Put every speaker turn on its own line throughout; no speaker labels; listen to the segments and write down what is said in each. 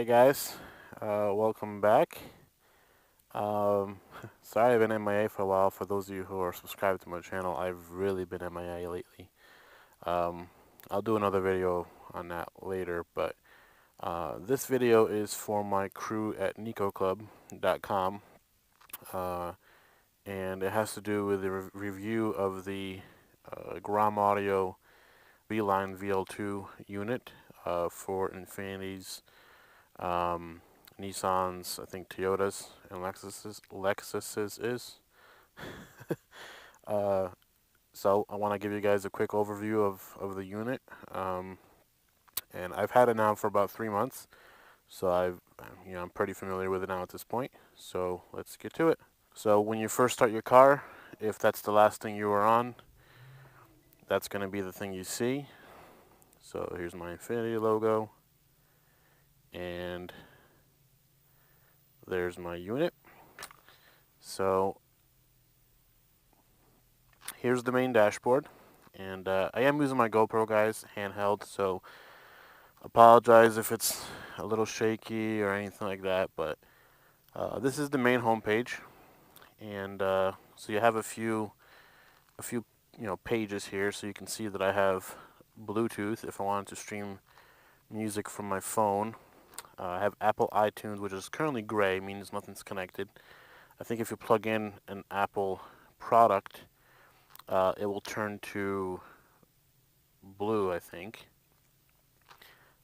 guys, welcome back. Sorry I've been MIA for a while. For those of you who are subscribed to my channel, I've really been MIA lately. Um, I'll do another video on that later, but this video is for my crew at NicoClub.com, and it has to do with the review of the GROM Audio VLine VL2 unit for Infiniti's, Nissan's, I think Toyotas, and Lexus's is. So I want to give you guys a quick overview of the unit. And I've had it now for about 3 months, so I'm pretty familiar with it now at this point. So let's get to it. So when you first start your car, if that's the last thing you are on, that's going to be the thing you see. So here's my Infiniti logo, and there's my unit. So here's the main dashboard, and I am using my GoPro, guys, handheld, so apologize if it's a little shaky or anything like that, but this is the main homepage, and so you have a few pages here, so you can see that I have Bluetooth if I wanted to stream music from my phone. I have Apple iTunes, which is currently gray, means nothing's connected. I think if you plug in an Apple product, it will turn to blue, I think.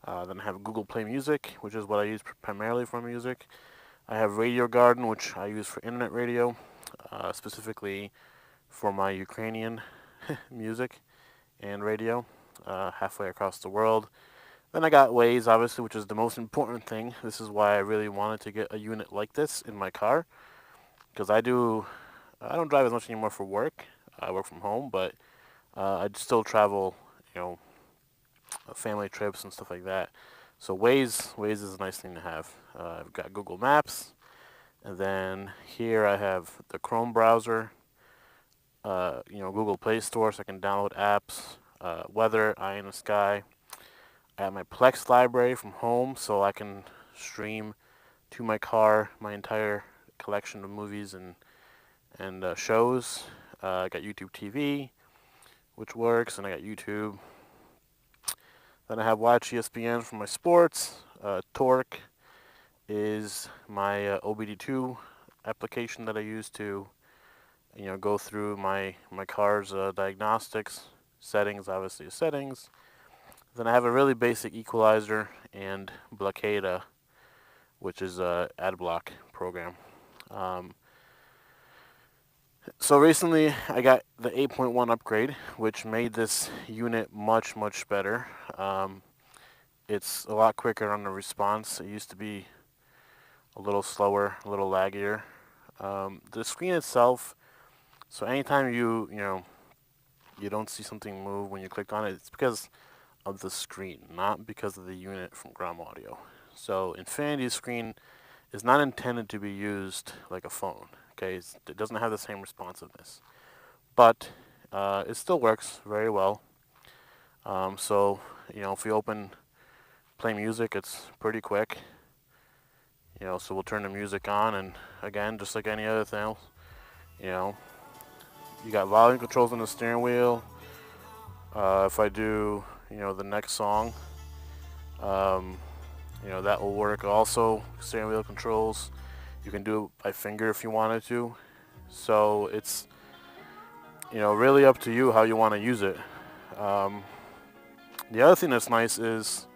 Then I have Google Play Music, which is what I use primarily for music. I have Radio Garden, which I use for internet radio, specifically for my Ukrainian music and radio, halfway across the world. Then I got Waze, obviously, which is the most important thing. This is why I really wanted to get a unit like this in my car, because I don't drive as much anymore for work. I work from home, but I still travel, family trips and stuff like that. So Waze is a nice thing to have. I've got Google Maps, and then here I have the Chrome browser, Google Play Store, so I can download apps, weather, eye in the sky. I have my Plex library from home, so I can stream to my car my entire collection of movies and shows. I got YouTube TV, which works, and I got YouTube. Then I have Watch ESPN for my sports. Torque is my OBD2 application that I use to, go through my car's diagnostics, settings, obviously settings. Then I have a really basic equalizer and Blockada, which is a ad block program. So recently I got the 8.1 upgrade, which made this unit much better. It's a lot quicker on the response. It used to be a little slower, a little laggier. The screen itself, so anytime you don't see something move when you click on it, it's because of the screen, not because of the unit from GROM Audio. So Infiniti's screen is not intended to be used like a phone. Okay, it doesn't have the same responsiveness, but it still works very well. So if we open Play Music, it's pretty quick. So we'll turn the music on, and again, just like any other thing, you got volume controls on the steering wheel. If I do, the next song, that will work also. Steering wheel controls. You can do it by finger if you wanted to. So it's, really up to you how you want to use it. The other thing that's nice is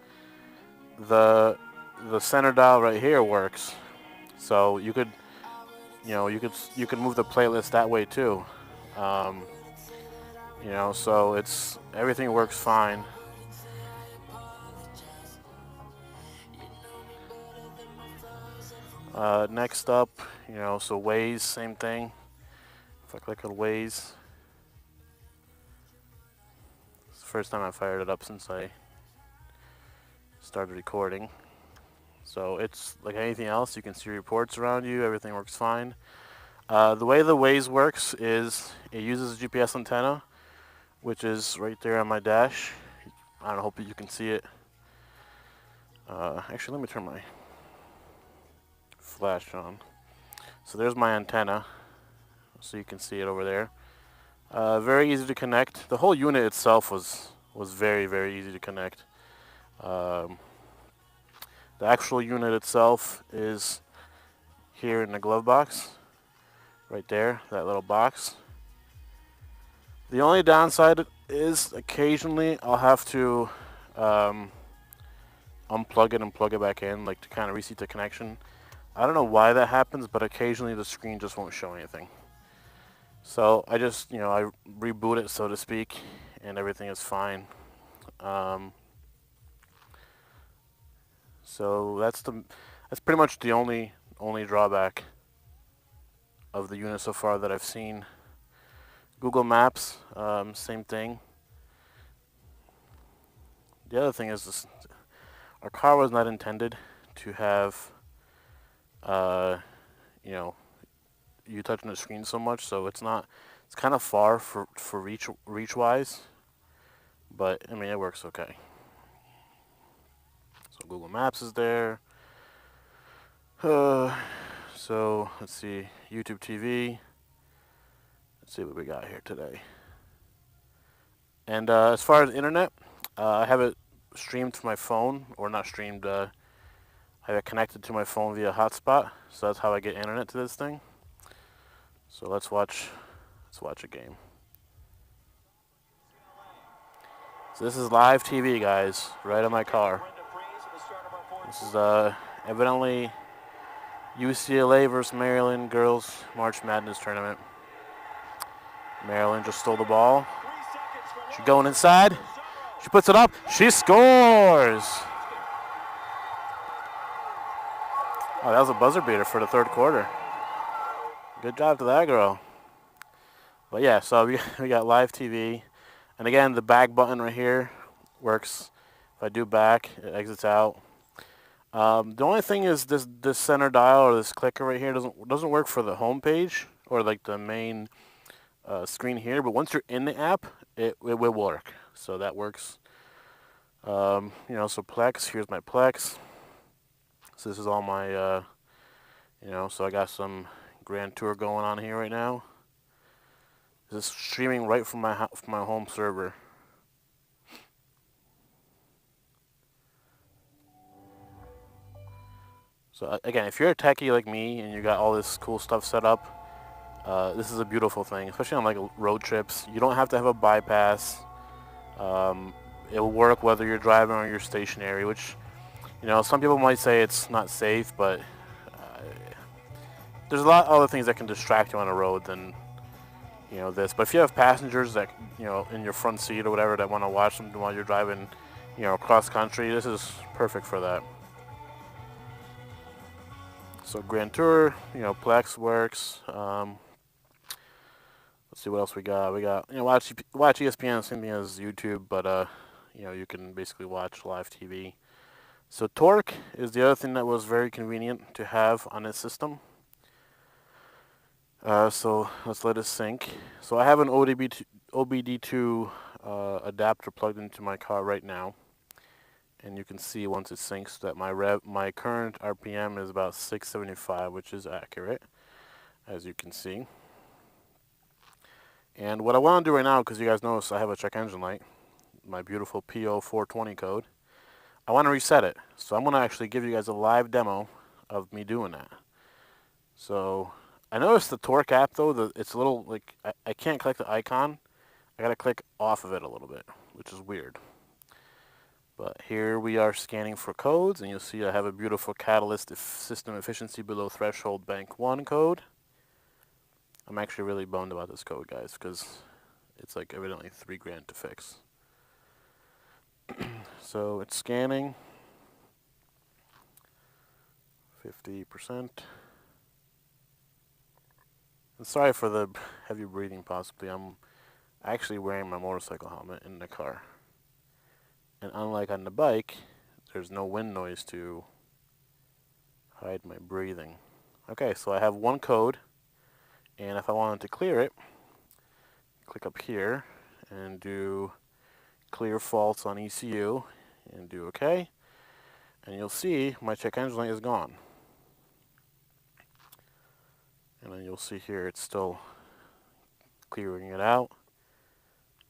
the center dial right here works. So you could, you could move the playlist that way too. So everything works fine. Next up, so Waze, same thing. If I click on Waze, it's the first time I fired it up since I started recording. So it's like anything else, you can see reports around you, everything works fine. The way the Waze works is it uses a GPS antenna, which is right there on my dash. I don't hope that you can see it. Actually, let me turn my flash on. So there's my antenna, so you can see it over there. Very easy to connect. The whole unit itself was very easy to connect. The actual unit itself is here in the glove box, right there, that little box. The only downside is occasionally I'll have to unplug it and plug it back in, like to kind of reset the connection. I don't know why that happens, but occasionally the screen just won't show anything. So I just, I reboot it, so to speak, and everything is fine. So that's pretty much the only drawback of the unit so far that I've seen. Google Maps, same thing. The other thing is this, our car was not intended to have, you touching the screen so much, so it's kind of far for reach wise, but I mean it works okay. So Google Maps is there. So let's see, YouTube TV. Let's see what we got here today. And as far as internet, I have it streamed to my phone, or not streamed. I have it connected to my phone via hotspot, so that's how I get internet to this thing. So let's watch a game. So this is live TV, guys, right on my car. This is evidently UCLA versus Maryland girls March Madness tournament. Maryland just stole the ball. She's going inside. She puts it up. She scores. Oh, that was a buzzer beater for the third quarter. Good job to that girl. But yeah, so we got live TV. And again, the back button right here works. If I do back, it exits out. The only thing is this center dial, or this clicker right here, doesn't work for the home page or like the main screen here. But once you're in the app, it will work. So that works. So Plex. Here's my Plex. So this is all my, so I got some Grand Tour going on here right now. This is streaming right from my home server. So again, if you're a techie like me and you got all this cool stuff set up, this is a beautiful thing, especially on like road trips. You don't have to have a bypass. It will work whether you're driving or you're stationary, which, some people might say it's not safe, but there's a lot of other things that can distract you on the road than, this. But if you have passengers that, in your front seat or whatever that want to watch something while you're driving, cross country, this is perfect for that. So Grand Tour, Plex works. Let's see what else we got. We got, watch ESPN, same thing as YouTube, but you can basically watch live TV. So Torque is the other thing that was very convenient to have on this system. So let's let it sync. So I have an OBD2 adapter plugged into my car right now, and you can see once it syncs that my current RPM is about 675, which is accurate, as you can see. And what I want to do right now, because you guys notice I have a check engine light, my beautiful PO420 code, I want to reset it. So I'm going to actually give you guys a live demo of me doing that. So I noticed the Torque app, though, it's a little, like, I can't click the icon. I got to click off of it a little bit, which is weird. But here we are scanning for codes, and you'll see I have a beautiful Catalyst system efficiency below threshold bank 1 code. I'm actually really bummed about this code, guys, because it's like evidently $3,000 to fix. So it's scanning. 50%. And sorry for the heavy breathing, possibly. I'm actually wearing my motorcycle helmet in the car. And unlike on the bike, there's no wind noise to hide my breathing. Okay, so I have one code, and if I wanted to clear it, click up here and do clear faults on ECU and do OK, and you'll see my check engine light is gone. And you'll see here it's still clearing it out.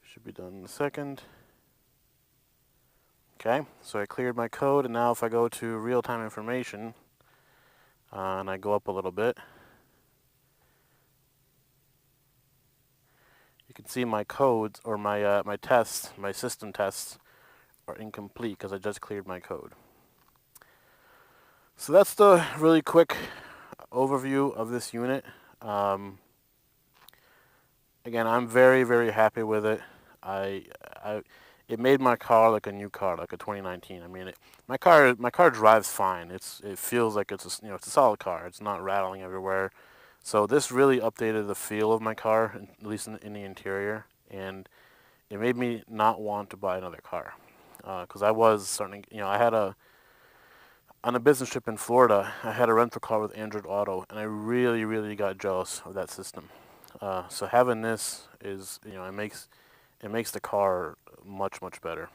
Should be done in a second. Okay, so I cleared my code, and now if I go to real-time information, and I go up a little bit, you can see my codes, or my tests, my system tests, are incomplete because I just cleared my code. So that's the really quick overview of this unit. Again, I'm very, very happy with it. It made my car like a new car, like a 2019. I mean, my car drives fine. It feels like it's a solid car. It's not rattling everywhere. So this really updated the feel of my car, at least in the interior, and it made me not want to buy another car, because I was starting. I had on a business trip in Florida, I had a rental car with Android Auto, and I really, really got jealous of that system. So having this is, it makes the car much, much better.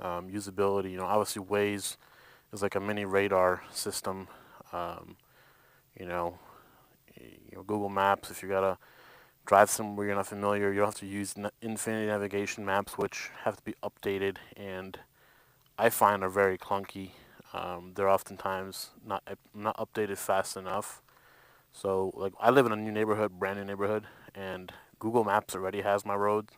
Usability, obviously Waze is like a mini radar system. You know, Google Maps, if you gotta drive somewhere you're not familiar, you don't have to use Infiniti navigation maps, which have to be updated, and I find are very clunky. They're oftentimes not updated fast enough. So, like, I live in a new neighborhood, brand new neighborhood, and Google Maps already has my roads,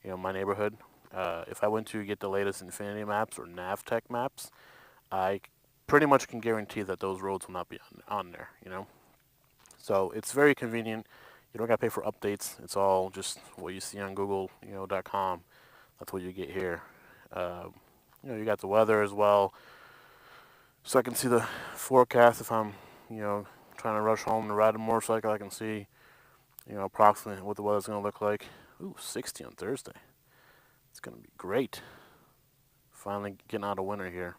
my neighborhood. If I went to get the latest Infiniti maps or Navtech maps, I pretty much can guarantee that those roads will not be on there, So it's very convenient. You don't got to pay for updates. It's all just what you see on Google, .com. That's what you get here. You got the weather as well. So I can see the forecast if I'm, trying to rush home to ride a motorcycle. I can see, approximately what the weather's going to look like. Ooh, 60 on Thursday. It's going to be great. Finally getting out of winter here.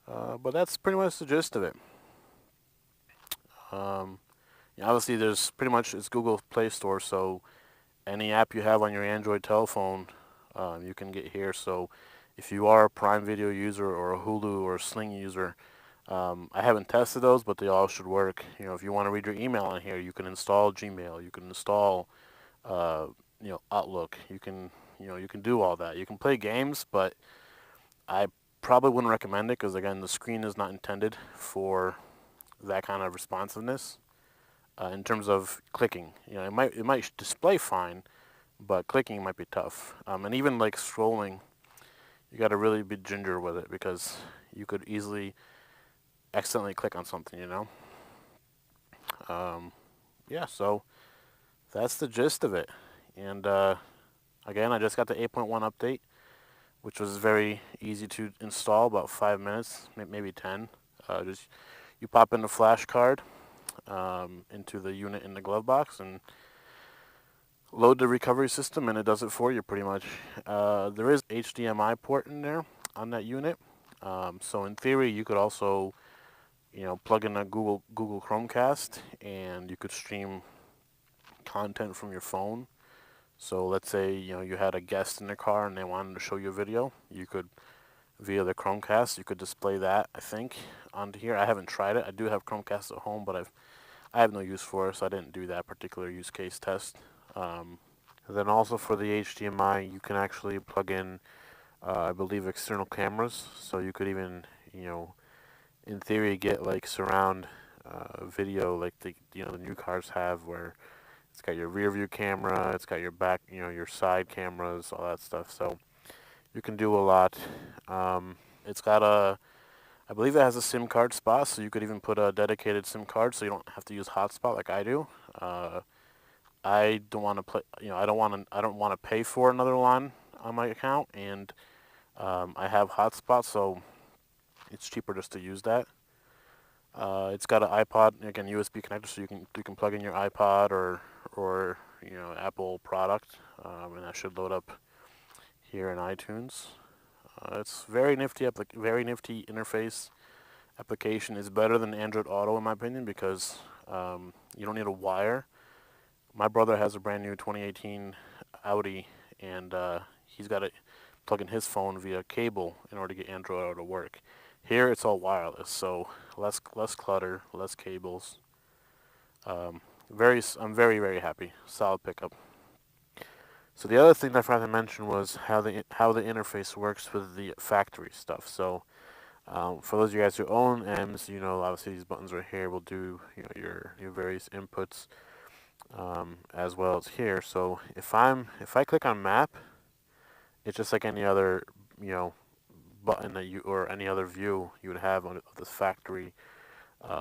But that's pretty much the gist of it. Obviously, there's pretty much, it's Google Play Store, so any app you have on your Android telephone, you can get here. So if you are a Prime Video user or a Hulu or a Sling user, I haven't tested those, but they all should work. If you want to read your email on here, you can install Gmail. You can install, Outlook. You can do all that. You can play games, but I probably wouldn't recommend it because, again, the screen is not intended for that kind of responsiveness. In terms of clicking, it might display fine, but clicking might be tough. And even like scrolling, you got to really be ginger with it because you could easily accidentally click on something, Yeah, so that's the gist of it. And again, I just got the 8.1 update, which was very easy to install, about 5 minutes, maybe 10. Just you pop in a flash card into the unit in the glove box and load the recovery system, and it does it for you pretty much. There is HDMI port in there on that unit, so in theory you could also plug in a Google Chromecast and you could stream content from your phone. So let's say you had a guest in the car and they wanted to show you a video, you could, via the Chromecast, you could display that, I think, onto here. I haven't tried it. I do have Chromecast at home, but I have no use for it, so I didn't do that particular use case test. Then also for the HDMI, you can actually plug in, I believe, external cameras. So you could even, in theory, get like surround video, like the new cars have, where it's got your rear view camera, it's got your back, your side cameras, all that stuff. So you can do a lot. It's got I believe it has a SIM card spot, so you could even put a dedicated SIM card, so you don't have to use Hotspot like I do. I don't want to play. I don't want to pay for another line on my account, and I have Hotspot, so it's cheaper just to use that. It's got an iPod, again, USB connector, so you can plug in your iPod or Apple product, and that should load up here in iTunes. It's very nifty interface. Application is better than Android Auto in my opinion because you don't need a wire. My brother has a brand new 2018 Audi, and he's got to plug in his phone via cable in order to get Android Auto to work. Here it's all wireless, so less clutter, less cables. I'm very, very happy. Solid pickup. So the other thing that I forgot to mention was how the interface works with the factory stuff. So for those of you guys who own M's, you know, obviously these buttons right here will do, you know, your various inputs, as well as here. So if I click on map, it's just like any other, you know, button that you, or any other view you would have on this factory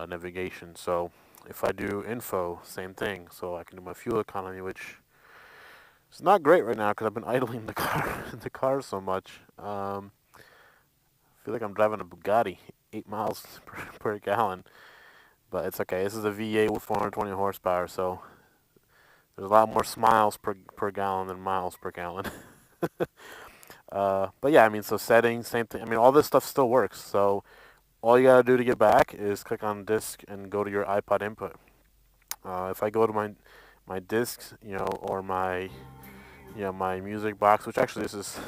navigation. So if I do info, same thing. So I can do my fuel economy, which is not great right now because I've been idling the car so much. I feel like I'm driving a Bugatti, 8 miles per gallon, but it's okay. This is a V8 with 420 horsepower, so there's a lot more miles per gallon than miles per gallon. But yeah, I mean, so settings, same thing. I mean, all this stuff still works. So all you gotta do to get back is click on disk and go to your iPod input. If I go to my discs, you know, or my my music box, which actually this is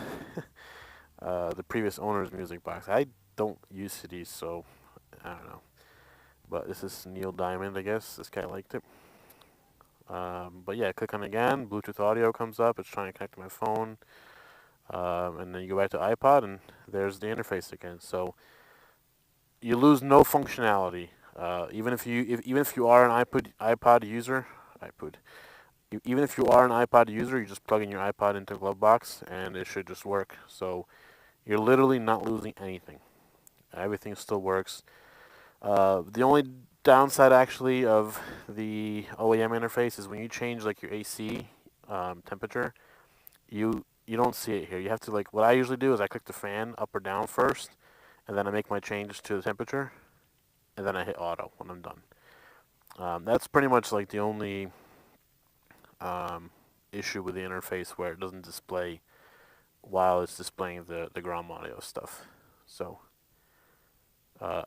the previous owner's music box. I don't use CDs, so I don't know. But this is Neil Diamond, I guess. This guy liked it. But yeah, click on it again. Bluetooth audio comes up. It's trying to connect to my phone. And then you go back to iPod, and there's the interface again. So you lose no functionality. Even if you are an iPod user, even if you are an iPod user, you just plug in your iPod into the glove box, and it should just work. So you're literally not losing anything. Everything still works. The only downside, actually, of the OEM interface is when you change like your AC temperature, you don't see it here. You have to, like, what I usually do is I click the fan up or down first, and then I make my changes to the temperature, and then I hit auto when I'm done. That's pretty much like the only issue with the interface, where it doesn't display while it's displaying the GROM audio stuff. So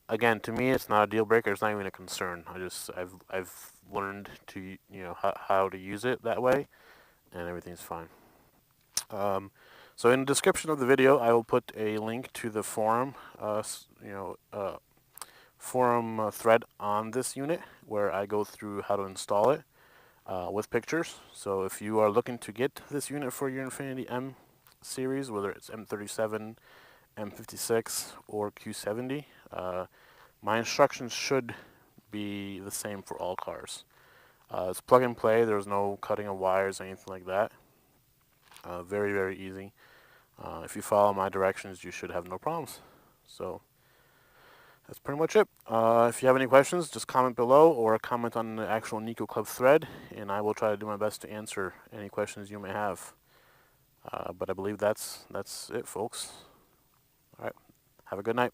again, to me, it's not a deal breaker. It's not even a concern. I've learned to, you know, how to use it that way, and everything's fine. So in the description of the video, I will put a link to the forum, forum thread on this unit, where I go through how to install it with pictures. So if you are looking to get this unit for your Infiniti M series, whether it's M37, M56, or Q70, my instructions should be the same for all cars. It's plug and play. There's no cutting of wires or anything like that. Very, very easy. If you follow my directions, you should have no problems. So that's pretty much it. If you have any questions, just comment below or comment on the actual Nico Club thread, and I will try to do my best to answer any questions you may have. But I believe that's it, folks. All right. Have a good night.